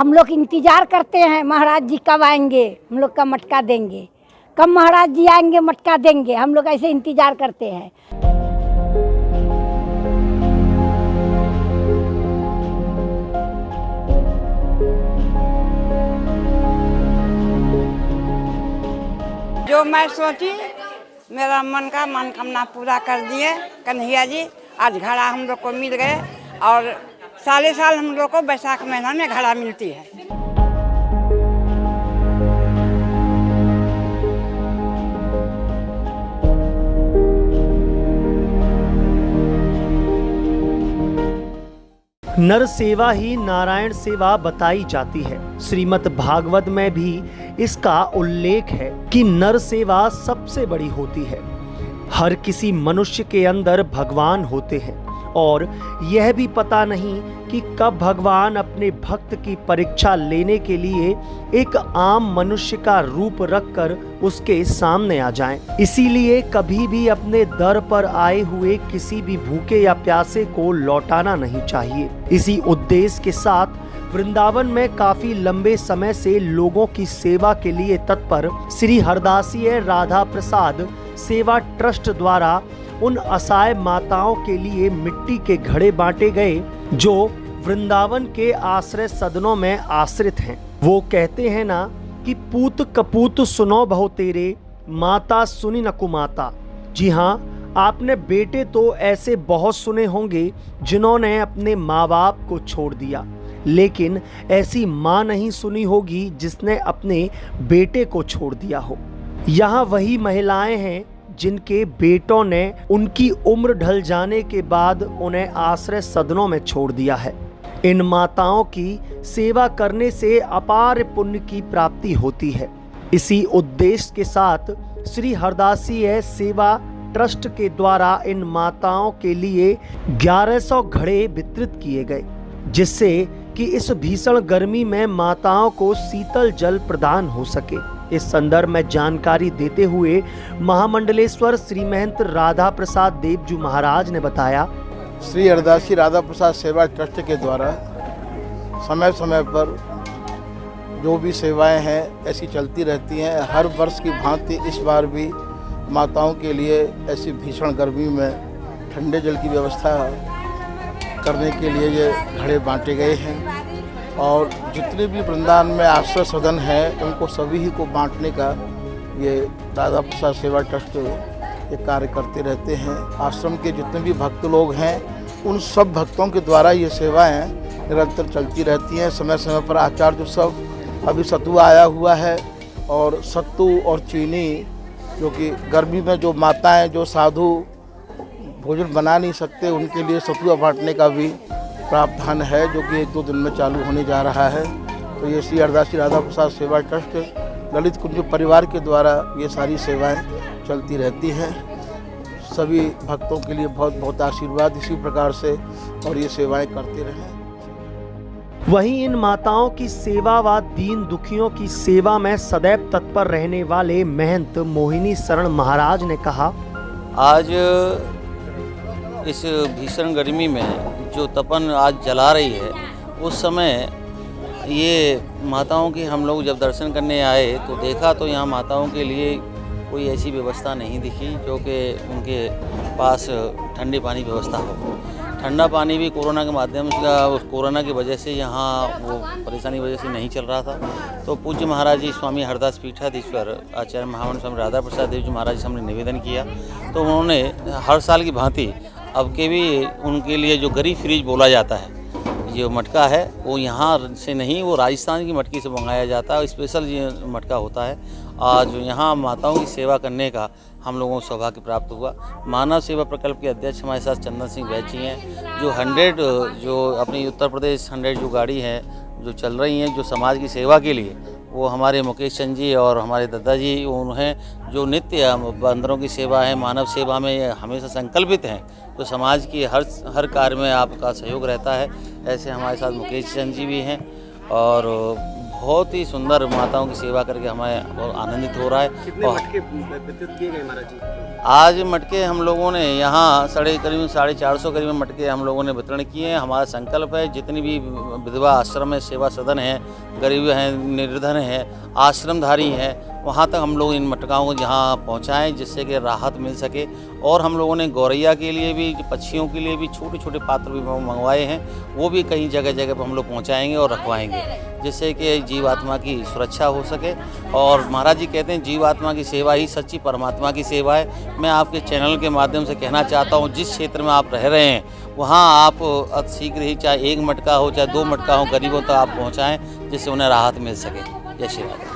हम लोग इंतजार करते हैं महाराज जी कब आएंगे, हम लोग का मटका देंगे, कब महाराज जी आएंगे मटका देंगे, हम लोग ऐसे इंतजार करते हैं। जो मैं सोची मेरा मन का मनोकामना पूरा कर दिए कन्हैया जी। आज घड़ा हम लोग को मिल गए और साले साल हम लोग को बैसाख महीना में घड़ा मिलती है। नर सेवा ही नारायण सेवा बताई जाती है। श्रीमद् भागवत में भी इसका उल्लेख है कि नर सेवा सबसे बड़ी होती है। हर किसी मनुष्य के अंदर भगवान होते हैं और यह भी पता नहीं कि कब भगवान अपने भक्त की परीक्षा लेने के लिए एक आम मनुष्य का रूप रखकर उसके सामने आ जाएं। इसीलिए कभी भी अपने दर पर आए हुए किसी भी भूखे या प्यासे को लौटाना नहीं चाहिए। इसी उद्देश्य के साथ वृंदावन में काफी लंबे समय से लोगों की सेवा के लिए तत्पर श्री हरदासीय राधा प्रसाद सेवा ट्रस्ट द्वारा उन असहाय माताओं के लिए मिट्टी के घड़े बांटे गए जो वृंदावन के आश्रय सदनों में आश्रित हैं। वो कहते हैं ना कि पूत कपूत सुनो बहु तेरे, माता सुनी न कुमाता। जी हाँ, आपने बेटे तो ऐसे बहुत सुने होंगे जिन्होंने अपने माँ बाप को छोड़ दिया, लेकिन ऐसी माँ नहीं सुनी होगी जिसने अपने बेटे को छोड़ दिया हो। यहाँ वही महिलाएं हैं जिनके बेटों ने उनकी उम्र ढल जाने के बाद उन्हें आश्रय सदनों में छोड़ दिया है। इन माताओं की सेवा करने से अपार पुण्य की प्राप्ति होती है। इसी उद्देश्य के साथ श्री हरदासीय सेवा ट्रस्ट के द्वारा इन माताओं के लिए 1100 घड़े वितरित किए गए, जिससे कि इस भीषण गर्मी में माताओं को शीतल जल प्रदान हो सके। इस संदर्भ में जानकारी देते हुए महामंडलेश्वर श्री महंत राधा प्रसाद देवजू महाराज ने बताया, श्री हरदासी राधा प्रसाद सेवा ट्रस्ट के द्वारा समय समय पर जो भी सेवाएं हैं ऐसी चलती रहती हैं। हर वर्ष की भांति इस बार भी माताओं के लिए ऐसी भीषण गर्मी में ठंडे जल की व्यवस्था करने के लिए ये घड़े बांटे गए हैं और जितने भी वृंदावन में आश्रय सदन हैं उनको सभी ही को बांटने का ये राधा प्रसाद सेवा ट्रस्ट ये कार्य करते रहते हैं। आश्रम के जितने भी भक्त लोग हैं उन सब भक्तों के द्वारा ये सेवाएं निरंतर चलती रहती हैं। समय समय पर आचार्य सब अभी सत्तू आया हुआ है और सत्तू और चीनी, जो कि गर्मी में जो माताएं जो साधु भोजन बना नहीं सकते उनके लिए सतुआ बांटने का भी प्रावधान है, जो कि 1-2 दिन में चालू होने जा रहा है। तो ये श्री हरदासी राधा प्रसाद सेवा ट्रस्ट ललित कुंज परिवार के द्वारा ये सारी सेवाएं चलती रहती हैं। सभी भक्तों के लिए बहुत बहुत आशीर्वाद इसी प्रकार से और ये सेवाएं करते रहें। वहीं इन माताओं की सेवा व दीन दुखियों की सेवा में सदैव तत्पर रहने वाले महंत मोहिनी शरण महाराज ने कहा, आज इस भीषण गर्मी में जो तपन आज जला रही है, उस समय ये माताओं की हम लोग जब दर्शन करने आए तो देखा तो यहाँ माताओं के लिए कोई ऐसी व्यवस्था नहीं दिखी जो कि उनके पास ठंडे पानी व्यवस्था हो। ठंडा पानी भी कोरोना के माध्यम से, कोरोना की वजह से यहाँ वो परेशानी की वजह से नहीं चल रहा था। तो पूज्य महाराज जी स्वामी हरदास पीठाधीश्वर आचार्य महामंडल स्वामी राधा प्रसाद देव जी महाराज से हमने निवेदन किया, तो उन्होंने हर साल की भांति अब के भी उनके लिए जो गरीब फ्रिज बोला जाता है, जो मटका है वो यहाँ से नहीं, वो राजस्थान की मटकी से मंगाया जाता है। स्पेशल ये मटका होता है। आज यहाँ माताओं की सेवा करने का हम लोगों को सौभाग्य प्राप्त हुआ। मानव सेवा प्रकल्प के अध्यक्ष हमारे साथ चंदन सिंह वैद जी हैं, जो 100 जो अपनी उत्तर प्रदेश 100 जो गाड़ी है जो चल रही हैं जो समाज की सेवा के लिए, वो हमारे मुकेश चंद जी और हमारे दादाजी उन्हें जो नित्य बंदरों की सेवा है, मानव सेवा में हमेशा संकल्पित हैं, तो समाज की हर कार्य में आपका सहयोग रहता है। ऐसे हमारे साथ मुकेश चंद जी भी हैं और बहुत ही सुंदर माताओं की सेवा करके हमें बहुत आनंदित हो रहा है। कितने और मटके वितरित किए गए महाराज जी? आज मटके हम लोगों ने यहाँ करीब 450 करीब मटके हम लोगों ने वितरण किए हैं। हमारा संकल्प है जितनी भी विधवा आश्रम है, सेवा सदन है, गरीब हैं, निर्धन हैं, आश्रमधारी हैं, वहाँ तक हम लोग इन मटकाओं को जहाँ पहुँचाएँ जिससे कि राहत मिल सके। और हम लोगों ने गौरैया के लिए भी, पक्षियों के लिए भी छोटे छोटे पात्र भी मंगवाए हैं, वो भी कहीं जगह जगह पर हम लोग पहुँचाएँगे और रखवाएँगे जिससे कि जीवात्मा की सुरक्षा हो सके। और महाराज जी कहते हैं जीवात्मा की सेवा ही सच्ची परमात्मा की सेवा है। मैं आपके चैनल के माध्यम से कहना चाहता हूँ, जिस क्षेत्र में आप रह रहे हैं वहाँ आप शीघ्र ही, चाहे 1 मटका हो चाहे 2 मटका हो, गरीबों तक आप पहुँचाएँ जिससे उन्हें राहत मिल सके। जय श्री राम।